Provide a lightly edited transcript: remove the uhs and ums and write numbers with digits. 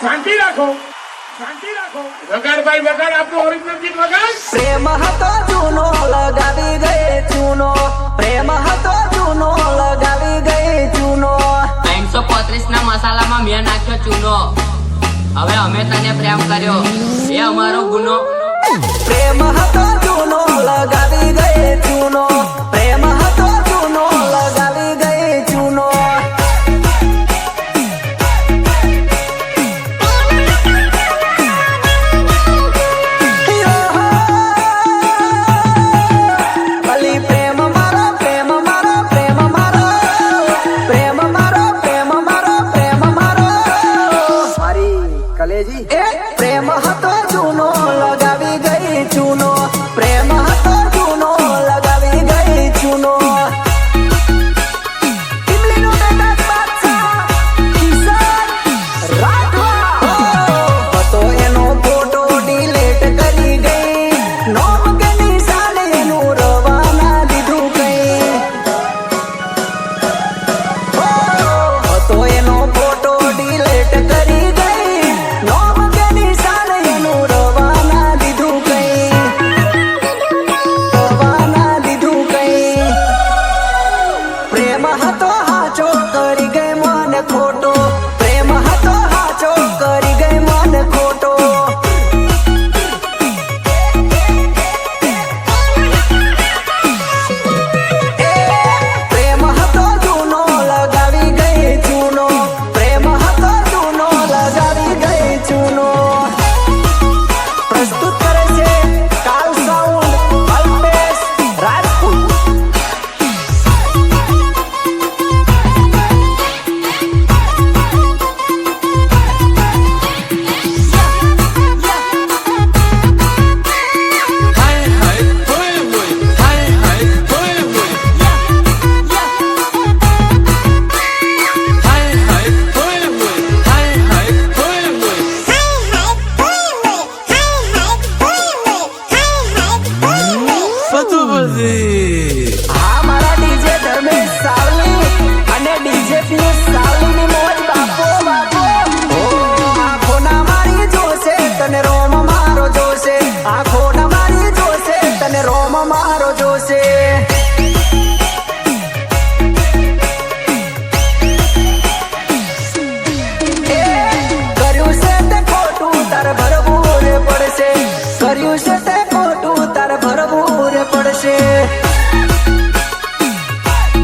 શાંતિ રાખો, શાંતિ રાખો. વગાડભાઈ વગાડ, આપણું ઓરિજિનલ ગીત વગાડ. પ્રેમ હતો જૂનો લગાવી ગઈ ચૂનો, પ્રેમ હતો જૂનો લગાવી ગઈ ચૂનો. 335 ના મસાલામાં મેં નાખ્યો ચૂનો. હવે અમે તને પ્રેમ કર્યો એ અમારો ગુનો. પ્રેમ હતો જૂનો લગાવી ગઈ ચૂનો, પ્રેમ હતો જૂનો લગાવી ગઈ ચૂનો. અલી પ્રેમ મારો, પ્રેમ મારો, પ્રેમ મારો, પ્રેમ મારો, પ્રેમ મારો, પ્રેમ મારો. મારી કલેજી પ્રેમ હતો જૂનો લગાવી ગઈ ચૂનો, પ્રેમ હતો જૂનો લગાવી ગઈ ચૂનો. ઇમલીનો બેટા બાદશાહ કિશન રાઠવા હતો એનો ફોટો ડિલીટ કરી ગઈ, નોમ કે નિશાન એનું રવાના દીધું કઈ. હતો એનો ફોટો ડિલીટ કરી ગઈ, નોમ કે નિશાન એનું રવાના દીધું કઈ, રવાના દીધું કઈ. પ્રેમ હતો